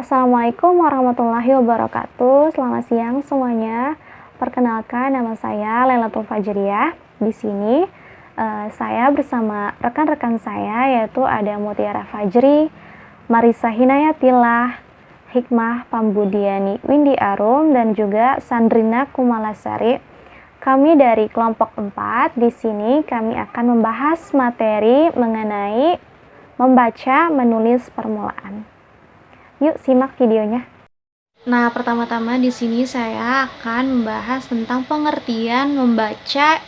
Assalamualaikum warahmatullahi wabarakatuh. Selamat siang semuanya. Perkenalkan, nama saya Lailatul Fajriyah. Di sini saya bersama rekan-rekan saya, yaitu ada Mutiara Fajri, Marisa Hinayatillah, Hikmah Pambudiani Windy Arum, dan juga Sandrina Kumalasari. Kami dari kelompok 4. Di sini kami akan membahas materi mengenai membaca, menulis permulaan. Yuk simak videonya. Nah, pertama-tama di sini saya akan membahas tentang pengertian membaca,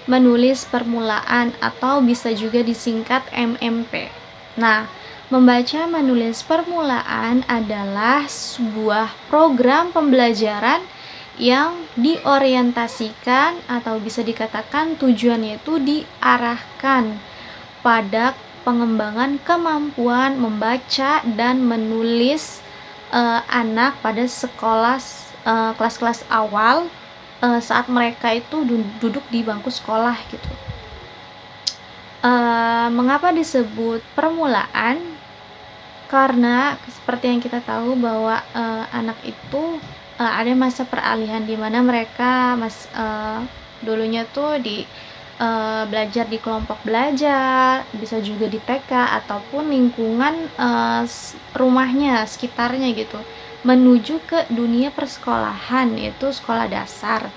menulis permulaan atau bisa juga disingkat MMP. Nah, membaca menulis permulaan adalah sebuah program pembelajaran yang diorientasikan atau bisa dikatakan tujuannya itu diarahkan pada pengembangan kemampuan membaca dan menulis anak pada sekolah kelas-kelas awal saat mereka itu duduk di bangku sekolah gitu. Mengapa disebut permulaan? Karena seperti yang kita tahu bahwa anak itu ada masa peralihan di mana mereka dulunya tuh belajar di kelompok belajar, bisa juga di TK ataupun lingkungan rumahnya, sekitarnya gitu, menuju ke dunia persekolahan, yaitu sekolah dasar,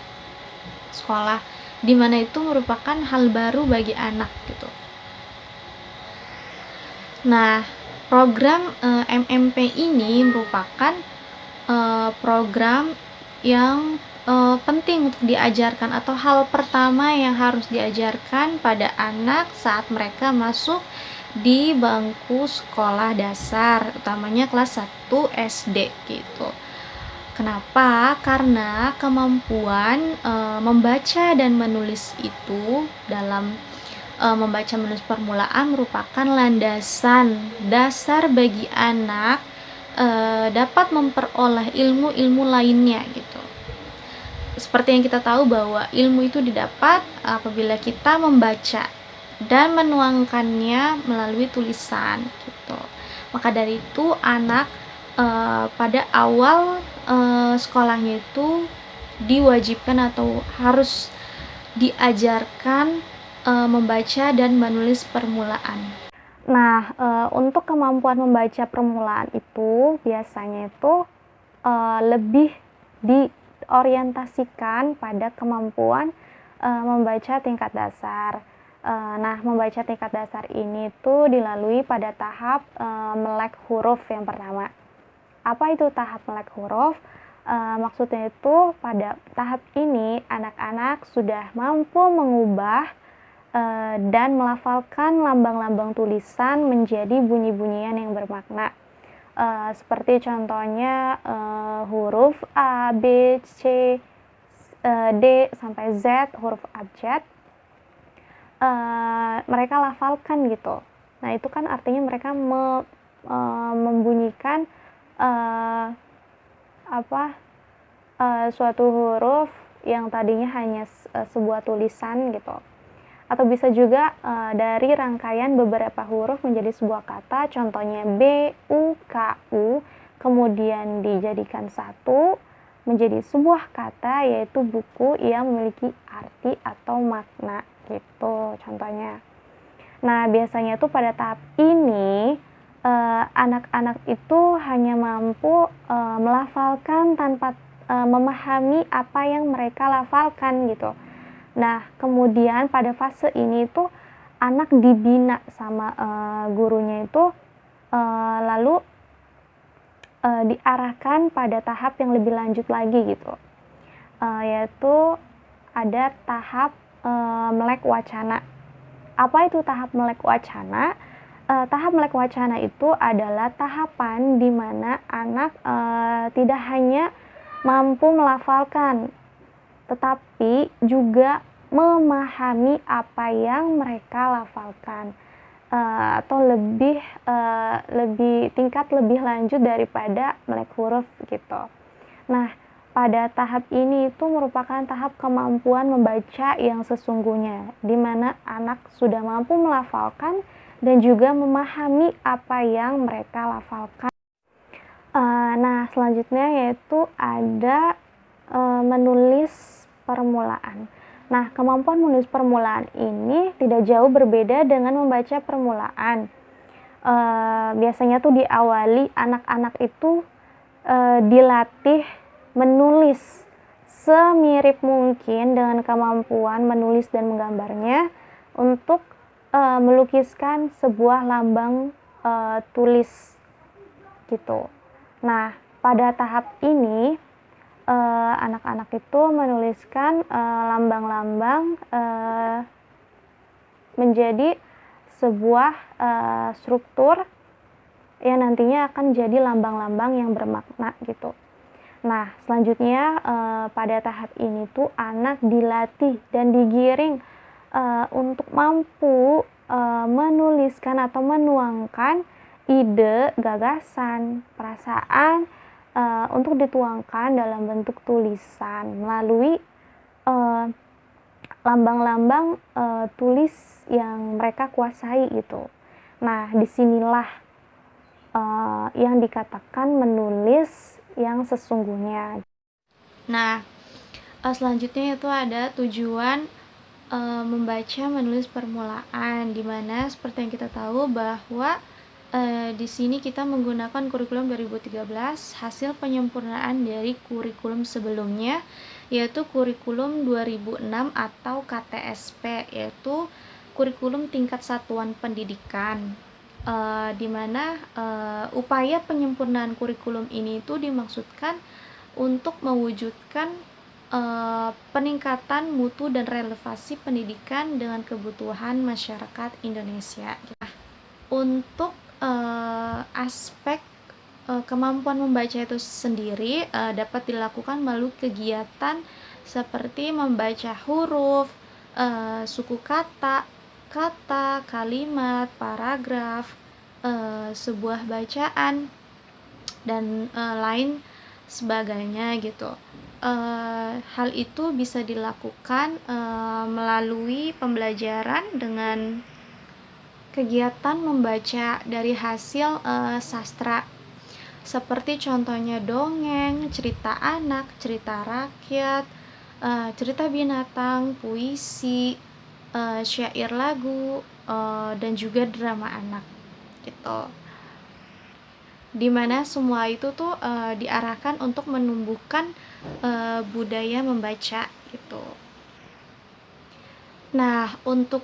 sekolah dimana itu merupakan hal baru bagi anak gitu. Nah, program MMP ini merupakan program yang penting untuk diajarkan, atau hal pertama yang harus diajarkan pada anak saat mereka masuk di bangku sekolah dasar, utamanya kelas 1 SD gitu. Kenapa? Karena kemampuan membaca dan menulis itu dalam membaca menulis permulaan merupakan landasan dasar bagi anak dapat memperoleh ilmu-ilmu lainnya gitu. Seperti yang kita tahu bahwa ilmu itu didapat apabila kita membaca dan menuangkannya melalui tulisan gitu. Maka dari itu anak pada awal sekolahnya itu diwajibkan atau harus diajarkan membaca dan menulis permulaan. Nah, untuk kemampuan membaca permulaan itu biasanya itu lebih diorientasikan pada kemampuan membaca tingkat dasar. Nah, membaca tingkat dasar ini tuh dilalui pada tahap melek huruf yang pertama. Apa itu tahap melek huruf? Maksudnya itu pada tahap ini anak-anak sudah mampu mengubah dan melafalkan lambang-lambang tulisan menjadi bunyi-bunyian yang bermakna. Seperti contohnya huruf A, B, C, D sampai Z, huruf abjad, mereka lafalkan gitu. Nah, itu kan artinya mereka membunyikan suatu huruf yang tadinya hanya sebuah tulisan gitu. Atau bisa juga dari rangkaian beberapa huruf menjadi sebuah kata, contohnya B, U, K, U, kemudian dijadikan satu menjadi sebuah kata, yaitu buku yang memiliki arti atau makna gitu contohnya. Nah, biasanya tuh pada tahap ini anak-anak itu hanya mampu melafalkan tanpa memahami apa yang mereka lafalkan gitu. Nah, kemudian pada fase ini tuh anak dibina sama gurunya itu lalu diarahkan pada tahap yang lebih lanjut lagi gitu, yaitu ada tahap melek wacana. Apa itu tahap melek wacana? Tahap melek wacana itu adalah tahapan di mana anak tidak hanya mampu melafalkan, tetapi juga memahami apa yang mereka lafalkan, atau lebih tingkat lebih lanjut daripada melek huruf gitu. Nah, pada tahap ini itu merupakan tahap kemampuan membaca yang sesungguhnya, di mana anak sudah mampu melafalkan dan juga memahami apa yang mereka lafalkan. Nah, selanjutnya yaitu ada menulis permulaan. Nah, kemampuan menulis permulaan ini tidak jauh berbeda dengan membaca permulaan. Biasanya tuh diawali anak-anak itu dilatih menulis semirip mungkin dengan kemampuan menulis dan menggambarnya untuk melukiskan sebuah lambang tulis gitu. Nah, pada tahap ini anak-anak itu menuliskan lambang-lambang menjadi sebuah struktur yang nantinya akan jadi lambang-lambang yang bermakna gitu. Nah, selanjutnya pada tahap ini tuh anak dilatih dan digiring untuk mampu menuliskan atau menuangkan ide, gagasan, perasaan untuk dituangkan dalam bentuk tulisan melalui lambang-lambang tulis yang mereka kuasai gitu. Nah, disinilah yang dikatakan menulis yang sesungguhnya. Nah, selanjutnya itu ada tujuan membaca menulis permulaan, dimana seperti yang kita tahu bahwa di sini kita menggunakan kurikulum 2013 hasil penyempurnaan dari kurikulum sebelumnya, yaitu kurikulum 2006 atau KTSP, yaitu kurikulum tingkat satuan pendidikan, di mana upaya penyempurnaan kurikulum ini itu dimaksudkan untuk mewujudkan peningkatan mutu dan relevansi pendidikan dengan kebutuhan masyarakat Indonesia. Untuk aspek kemampuan membaca itu sendiri dapat dilakukan melalui kegiatan seperti membaca huruf, suku kata, kalimat, paragraf, sebuah bacaan, dan lain sebagainya gitu. Hal itu bisa dilakukan melalui pembelajaran dengan kegiatan membaca dari hasil sastra, seperti contohnya dongeng, cerita anak, cerita rakyat, cerita binatang, puisi, syair lagu, dan juga drama anak gitu. Dimana semua itu tuh diarahkan untuk menumbuhkan budaya membaca gitu. Nah, untuk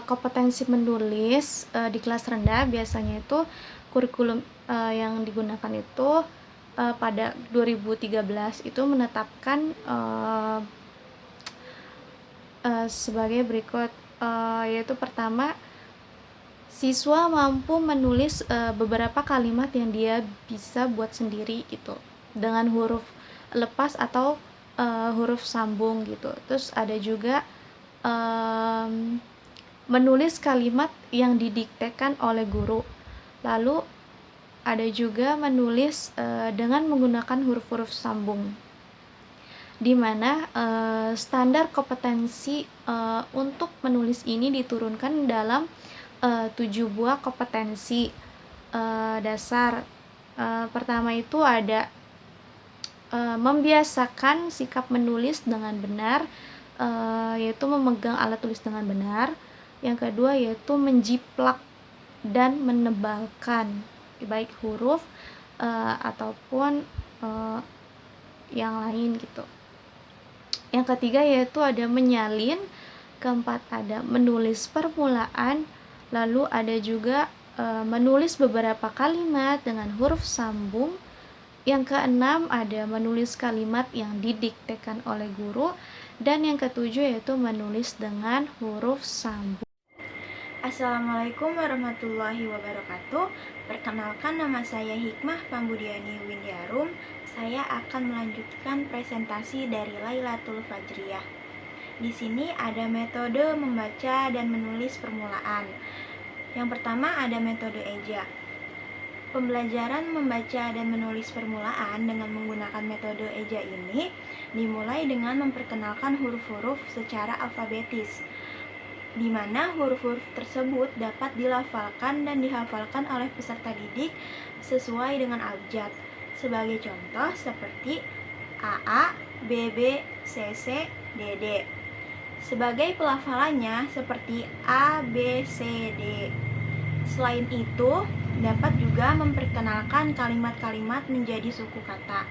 kompetensi menulis di kelas rendah biasanya itu kurikulum yang digunakan itu pada 2013 itu menetapkan sebagai berikut, yaitu pertama, siswa mampu menulis beberapa kalimat yang dia bisa buat sendiri gitu dengan huruf lepas atau huruf sambung gitu. Terus ada juga menulis kalimat yang didiktekan oleh guru. Lalu ada juga menulis dengan menggunakan huruf-huruf sambung, di mana standar kompetensi untuk menulis ini diturunkan dalam 7 buah kompetensi dasar. Pertama itu ada membiasakan sikap menulis dengan benar, yaitu memegang alat tulis dengan benar. Yang kedua yaitu menjiplak dan menebalkan baik huruf ataupun yang lain gitu. Yang ketiga yaitu ada menyalin. Keempat ada menulis permulaan. Lalu ada juga menulis beberapa kalimat dengan huruf sambung. Yang keenam ada menulis kalimat yang didiktekan oleh guru. Dan yang ketujuh yaitu menulis dengan huruf sambung. Assalamualaikum warahmatullahi wabarakatuh. Perkenalkan, nama saya Hikmah Pambudiani Windiarum. Saya akan melanjutkan presentasi dari Lailatul Fajriyah. Di sini ada metode membaca dan menulis permulaan. Yang pertama ada metode eja. Pembelajaran membaca dan menulis permulaan dengan menggunakan metode eja ini dimulai dengan memperkenalkan huruf-huruf secara alfabetis, di mana huruf-huruf tersebut dapat dilafalkan dan dihafalkan oleh peserta didik sesuai dengan abjad. Sebagai contoh seperti AA, BB, CC, DD. Sebagai pelafalannya seperti A, B, C, D. Selain itu, dapat juga memperkenalkan kalimat-kalimat menjadi suku kata.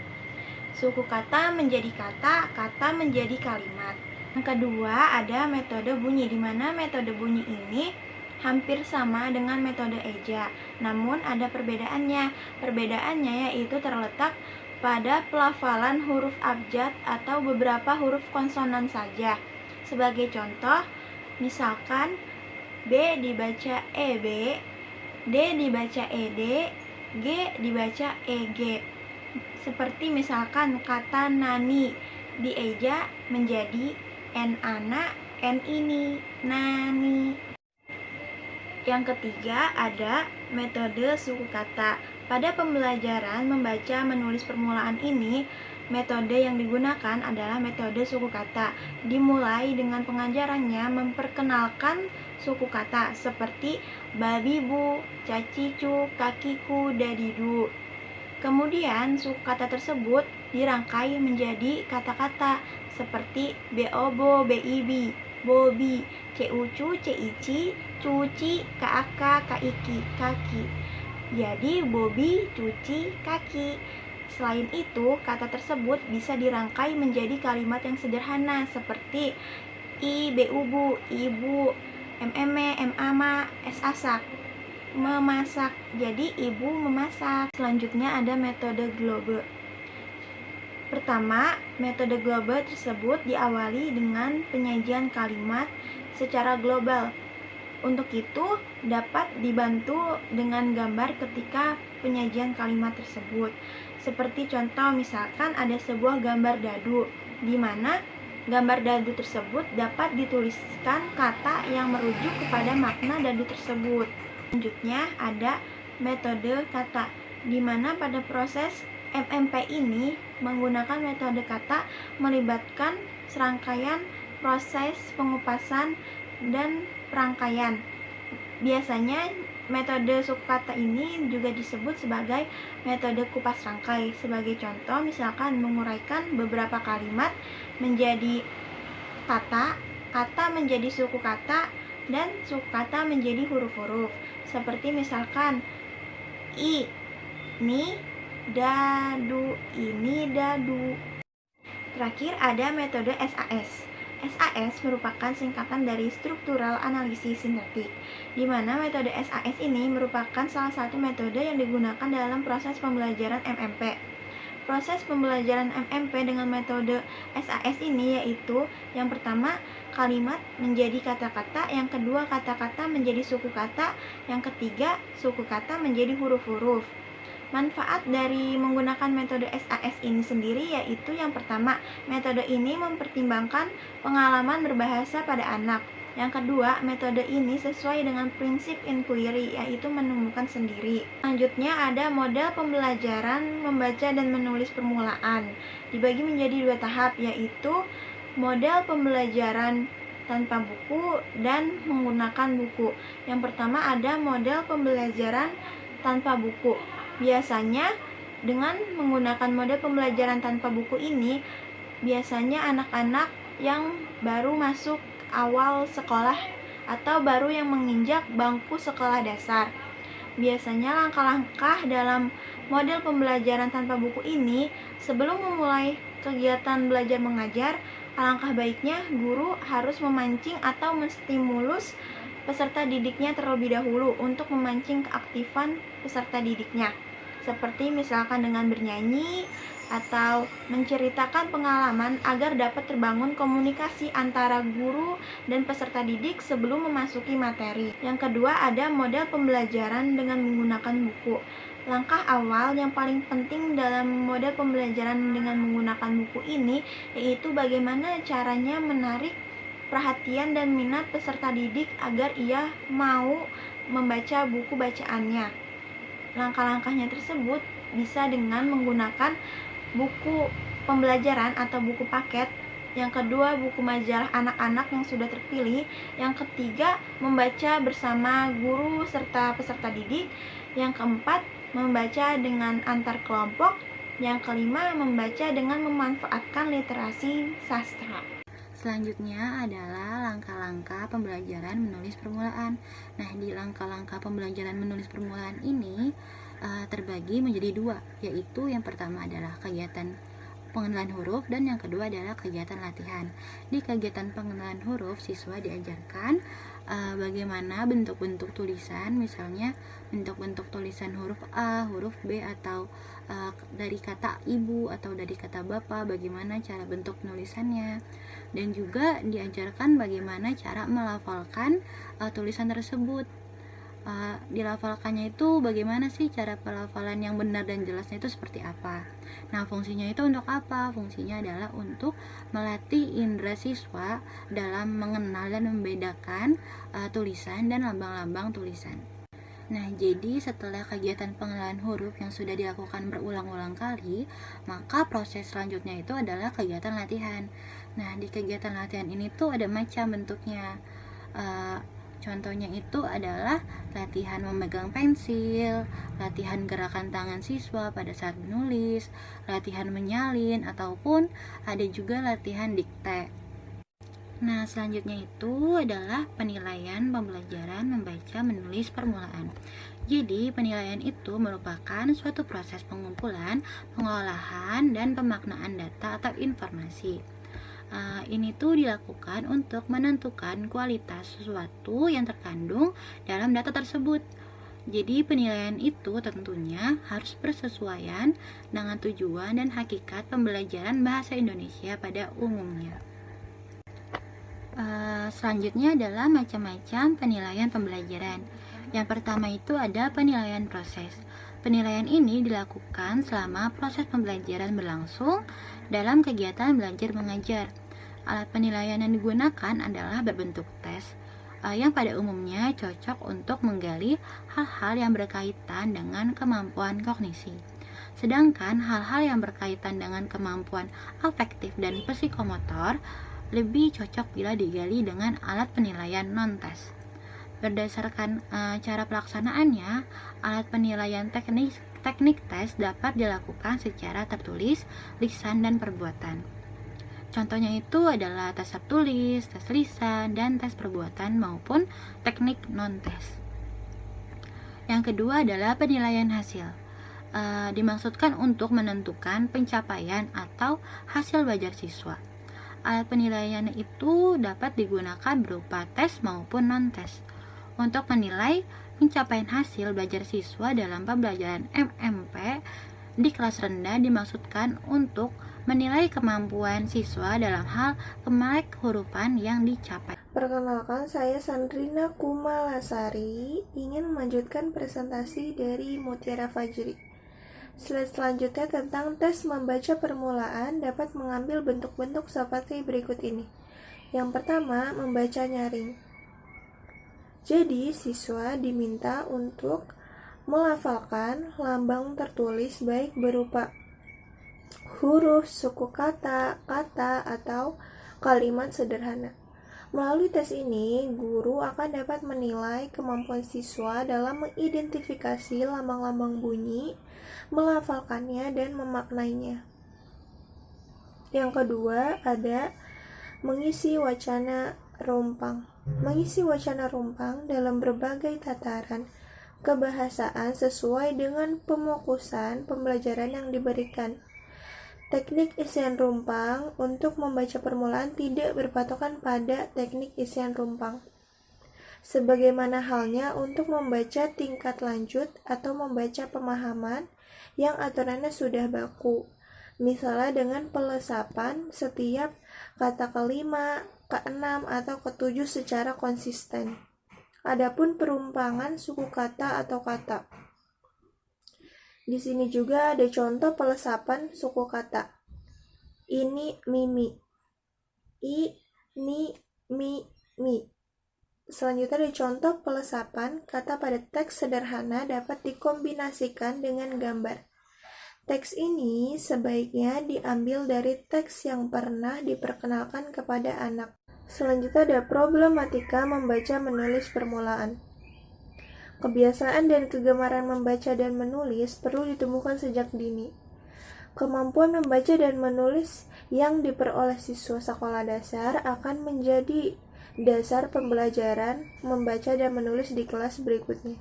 Suku kata menjadi kata, kata menjadi kalimat. Yang kedua ada metode bunyi, di mana metode bunyi ini hampir sama dengan metode eja, namun ada perbedaannya. Perbedaannya yaitu terletak pada pelafalan huruf abjad atau beberapa huruf konsonan saja. Sebagai contoh, misalkan B dibaca EB, D dibaca ED, G dibaca EG. Seperti misalkan kata nani dieja menjadi N-ana, N-ini, nani. Yang ketiga ada metode suku kata. Pada pembelajaran membaca menulis permulaan ini, metode yang digunakan adalah metode suku kata. Dimulai dengan pengajarannya memperkenalkan suku kata seperti babibu, cacicu, kakiku, dadidu. Kemudian suku kata tersebut dirangkai menjadi kata-kata seperti beobo, beibi, bobi, ceucu, ceici, cuci, kaaka, kaiki, kaki. Jadi bobi cuci kaki. Selain itu, kata tersebut bisa dirangkai menjadi kalimat yang sederhana seperti i beubu, ibu, mme, emama, esasak, memasak. Jadi ibu memasak. Selanjutnya ada metode globe. Pertama, metode globe tersebut diawali dengan penyajian kalimat secara global. Untuk itu, dapat dibantu dengan gambar ketika penyajian kalimat tersebut. Seperti contoh, misalkan ada sebuah gambar dadu, di mana gambar dadu tersebut dapat dituliskan kata yang merujuk kepada makna dadu tersebut. Selanjutnya ada metode kata, di mana pada proses MMP ini menggunakan metode kata melibatkan serangkaian proses pengupasan dan perangkaian. Biasanya metode suku kata ini juga disebut sebagai metode kupas rangkai. Sebagai contoh, misalkan menguraikan beberapa kalimat menjadi kata, kata menjadi suku kata, dan suku kata menjadi huruf-huruf. Seperti misalkan ini dadu, ini dadu. Terakhir ada metode SAS. SAS merupakan singkatan dari struktural analisis sintaktik, di mana metode SAS ini merupakan salah satu metode yang digunakan dalam proses pembelajaran MMP. Proses pembelajaran MMP dengan metode SAS ini yaitu yang pertama kalimat menjadi kata-kata, yang kedua kata-kata menjadi suku kata, yang ketiga suku kata menjadi huruf-huruf. Manfaat dari menggunakan metode SAS ini sendiri yaitu yang pertama, metode ini mempertimbangkan pengalaman berbahasa pada anak. Yang kedua, metode ini sesuai dengan prinsip inquiry, yaitu menemukan sendiri. Selanjutnya ada model pembelajaran membaca dan menulis permulaan. Dibagi menjadi 2 tahap, yaitu model pembelajaran tanpa buku dan menggunakan buku. Yang pertama ada model pembelajaran tanpa buku. Biasanya dengan menggunakan model pembelajaran tanpa buku ini, biasanya anak-anak yang baru masuk awal sekolah atau baru yang menginjak bangku sekolah dasar. Biasanya langkah-langkah dalam model pembelajaran tanpa buku ini, sebelum memulai kegiatan belajar mengajar, alangkah baiknya guru harus memancing atau menstimulus peserta didiknya terlebih dahulu untuk memancing keaktifan peserta didiknya. Seperti misalkan dengan bernyanyi atau menceritakan pengalaman agar dapat terbangun komunikasi antara guru dan peserta didik sebelum memasuki materi. Yang kedua ada model pembelajaran dengan menggunakan buku. Langkah awal yang paling penting dalam model pembelajaran dengan menggunakan buku ini yaitu bagaimana caranya menarik perhatian dan minat peserta didik agar ia mau membaca buku bacaannya. Langkah-langkahnya tersebut bisa dengan menggunakan buku pembelajaran atau buku paket. Yang kedua, buku majalah anak-anak yang sudah terpilih. Yang ketiga, membaca bersama guru serta peserta didik. Yang keempat, membaca dengan antar kelompok. Yang kelima, membaca dengan memanfaatkan literasi sastra. Selanjutnya adalah langkah-langkah pembelajaran menulis permulaan. Nah, di langkah-langkah pembelajaran menulis permulaan ini terbagi menjadi dua, yaitu yang pertama adalah kegiatan pengenalan huruf dan yang kedua adalah kegiatan latihan. Di kegiatan pengenalan huruf, siswa diajarkan bagaimana bentuk-bentuk tulisan, misalnya bentuk-bentuk tulisan huruf A, huruf B, atau dari kata ibu atau dari kata bapak, bagaimana cara bentuk penulisannya. Dan juga diajarkan bagaimana cara melafalkan tulisan tersebut. Dilafalkannya itu bagaimana sih cara pelafalan yang benar dan jelasnya itu seperti apa. Nah, fungsinya itu untuk apa? Fungsinya adalah untuk melatih indera siswa dalam mengenal dan membedakan tulisan dan lambang-lambang tulisan. Nah, jadi setelah kegiatan pengenalan huruf yang sudah dilakukan berulang-ulang kali, maka proses selanjutnya itu adalah kegiatan latihan. Nah, di kegiatan latihan ini tuh ada macam bentuknya. Contohnya itu adalah latihan memegang pensil, latihan gerakan tangan siswa pada saat menulis, latihan menyalin, ataupun ada juga latihan dikte. Nah, selanjutnya itu adalah penilaian pembelajaran membaca menulis permulaan. Jadi, penilaian itu merupakan suatu proses pengumpulan, pengolahan, dan pemaknaan data atau informasi. Ini tuh dilakukan untuk menentukan kualitas sesuatu yang terkandung dalam data tersebut. Jadi penilaian itu tentunya harus bersesuaian dengan tujuan dan hakikat pembelajaran bahasa Indonesia pada umumnya. Selanjutnya adalah macam-macam penilaian pembelajaran. Yang pertama itu ada penilaian proses. Penilaian ini dilakukan selama proses pembelajaran berlangsung dalam kegiatan belajar mengajar. Alat penilaian yang digunakan adalah berbentuk tes yang pada umumnya cocok untuk menggali hal-hal yang berkaitan dengan kemampuan kognisi. Sedangkan hal-hal yang berkaitan dengan kemampuan afektif dan psikomotor lebih cocok bila digali dengan alat penilaian non-tes. Berdasarkan cara pelaksanaannya, alat penilaian teknik tes dapat dilakukan secara tertulis, lisan, dan perbuatan. Contohnya itu adalah tes tertulis, tes lisan, dan tes perbuatan maupun teknik non-tes. Yang kedua adalah penilaian hasil. Dimaksudkan untuk menentukan pencapaian atau hasil belajar siswa. Alat penilaian itu dapat digunakan berupa tes maupun non-tes. Untuk menilai pencapaian hasil belajar siswa dalam pembelajaran MMP di kelas rendah dimaksudkan untuk menilai kemampuan siswa dalam hal kemelek hurufan yang dicapai. Perkenalkan, saya Sandrina Kumalasari, ingin melanjutkan presentasi dari Mutiara Fajri. Slide selanjutnya tentang tes membaca permulaan dapat mengambil bentuk-bentuk seperti berikut ini. Yang pertama, membaca nyaring. Jadi, siswa diminta untuk melafalkan lambang tertulis baik berupa huruf, suku kata, atau kalimat sederhana. Melalui tes ini, guru akan dapat menilai kemampuan siswa dalam mengidentifikasi lambang-lambang bunyi, melafalkannya, dan memaknainya. Yang kedua, ada mengisi wacana rumpang. Mengisi wacana rumpang dalam berbagai tataran kebahasaan sesuai dengan pemokusan pembelajaran yang diberikan. Teknik isian rumpang untuk membaca permulaan tidak berpatokan pada teknik isian rumpang. Sebagaimana halnya untuk membaca tingkat lanjut atau membaca pemahaman yang aturannya sudah baku. Misalnya dengan pelesapan setiap kata kelima, keenam, atau ketujuh secara konsisten. Adapun perumpangan suku kata atau kata. Di sini juga ada contoh pelesapan suku kata. Ini mimi. I, ni, mi. Selanjutnya ada contoh pelesapan kata pada teks sederhana dapat dikombinasikan dengan gambar. Teks ini sebaiknya diambil dari teks yang pernah diperkenalkan kepada anak. Selanjutnya ada problematika membaca menulis permulaan. Kebiasaan dan kegemaran membaca dan menulis perlu ditumbuhkan sejak dini. Kemampuan membaca dan menulis yang diperoleh siswa sekolah dasar akan menjadi dasar pembelajaran membaca dan menulis di kelas berikutnya.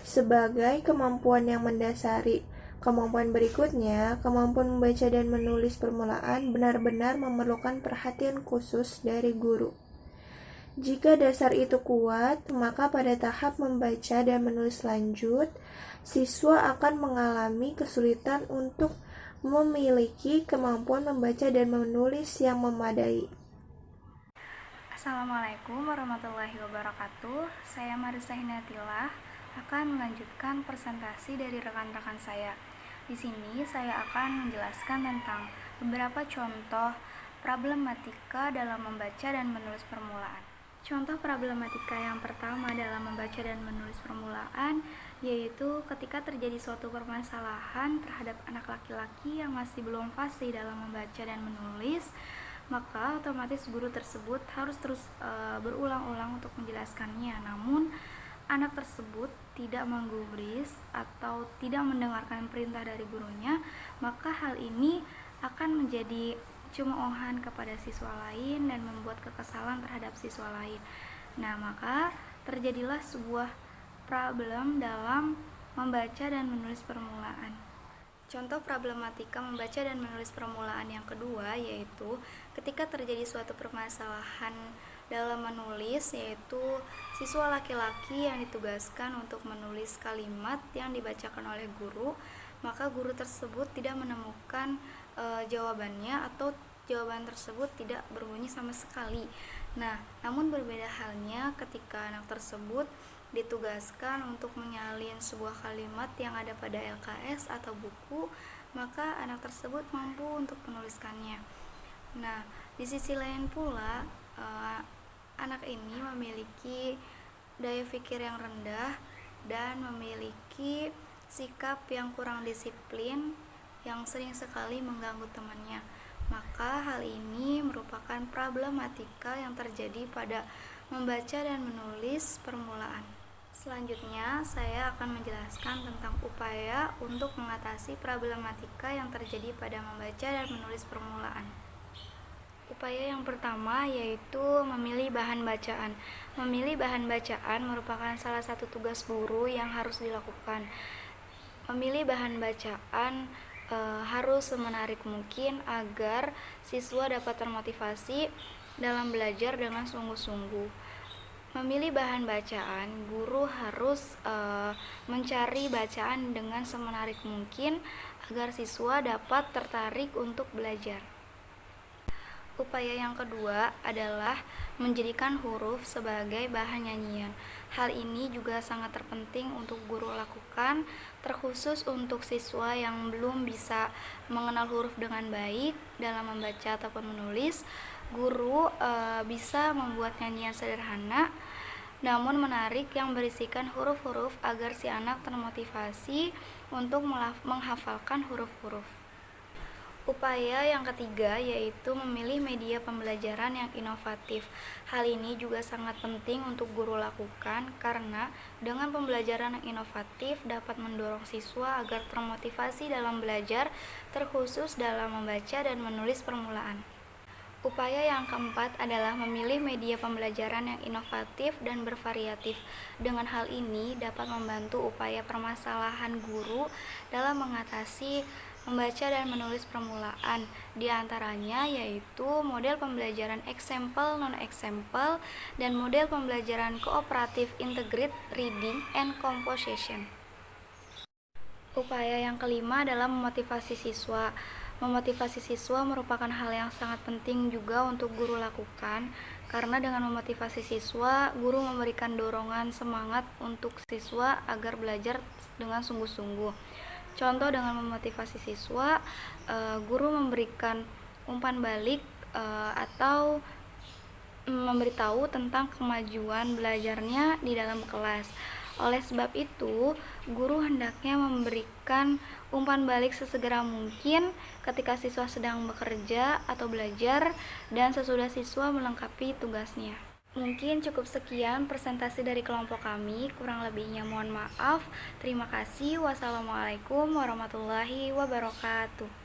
Sebagai kemampuan yang mendasari kemampuan berikutnya, kemampuan membaca dan menulis permulaan benar-benar memerlukan perhatian khusus dari guru. Jika dasar itu kuat, maka pada tahap membaca dan menulis lanjut, siswa akan mengalami kesulitan untuk memiliki kemampuan membaca dan menulis yang memadai. Assalamualaikum warahmatullahi wabarakatuh. Saya Marisa Hinatilah akan melanjutkan presentasi dari rekan-rekan saya. Di sini saya akan menjelaskan tentang beberapa contoh problematika dalam membaca dan menulis permulaan. Contoh problematika yang pertama dalam membaca dan menulis permulaan yaitu ketika terjadi suatu permasalahan terhadap anak laki-laki yang masih belum fasih dalam membaca dan menulis, maka otomatis guru tersebut harus terus berulang-ulang untuk menjelaskannya. Namun anak tersebut tidak menggubris atau tidak mendengarkan perintah dari gurunya, maka hal ini akan menjadi cemoohan kepada siswa lain dan membuat kekesalan terhadap siswa lain. Nah, maka terjadilah sebuah problem dalam membaca dan menulis permulaan. Contoh problematika membaca dan menulis permulaan yang kedua yaitu ketika terjadi suatu permasalahan dalam menulis, yaitu siswa laki-laki yang ditugaskan untuk menulis kalimat yang dibacakan oleh guru, maka guru tersebut tidak menemukan jawabannya atau jawaban tersebut tidak berbunyi sama sekali. Nah, namun berbeda halnya ketika anak tersebut ditugaskan untuk menyalin sebuah kalimat yang ada pada LKS atau buku, maka anak tersebut mampu untuk menuliskannya. Nah, di sisi lain pula, anak ini memiliki daya pikir yang rendah dan memiliki sikap yang kurang disiplin yang sering sekali mengganggu temannya. Maka hal ini merupakan problematika yang terjadi pada membaca dan menulis permulaan. Selanjutnya, saya akan menjelaskan tentang upaya untuk mengatasi problematika yang terjadi pada membaca dan menulis permulaan. Upaya yang pertama yaitu memilih bahan bacaan. Memilih bahan bacaan merupakan salah satu tugas guru yang harus dilakukan. Memilih bahan bacaan harus semenarik mungkin agar siswa dapat termotivasi dalam belajar dengan sungguh-sungguh. Memilih bahan bacaan, guru harus mencari bacaan dengan semenarik mungkin agar siswa dapat tertarik untuk belajar. Upaya yang kedua adalah menjadikan huruf sebagai bahan nyanyian. Hal ini juga sangat terpenting untuk guru lakukan, terkhusus untuk siswa yang belum bisa mengenal huruf dengan baik dalam membaca ataupun menulis. Guru bisa membuat nyanyian sederhana namun menarik yang berisikan huruf-huruf agar si anak termotivasi untuk menghafalkan huruf-huruf. Upaya yang ketiga yaitu memilih media pembelajaran yang inovatif. Hal ini juga sangat penting untuk guru lakukan karena dengan pembelajaran yang inovatif dapat mendorong siswa agar termotivasi dalam belajar, terkhusus dalam membaca dan menulis permulaan. Upaya yang keempat adalah memilih media pembelajaran yang inovatif dan bervariatif. Dengan hal ini dapat membantu upaya permasalahan guru dalam mengatasi membaca dan menulis permulaan. Di antaranya yaitu model pembelajaran example, non-example, dan model pembelajaran kooperatif integrated reading and composition. Upaya yang kelima adalah memotivasi siswa. Memotivasi siswa merupakan hal yang sangat penting juga untuk guru lakukan, karena dengan memotivasi siswa, guru memberikan dorongan semangat untuk siswa agar belajar dengan sungguh-sungguh. Contoh dengan memotivasi siswa, guru memberikan umpan balik atau memberitahu tentang kemajuan belajarnya di dalam kelas. Oleh sebab itu, guru hendaknya memberikan umpan balik sesegera mungkin ketika siswa sedang bekerja atau belajar dan sesudah siswa melengkapi tugasnya. Mungkin cukup sekian presentasi dari kelompok kami, kurang lebihnya mohon maaf. Terima kasih. Wassalamualaikum warahmatullahi wabarakatuh.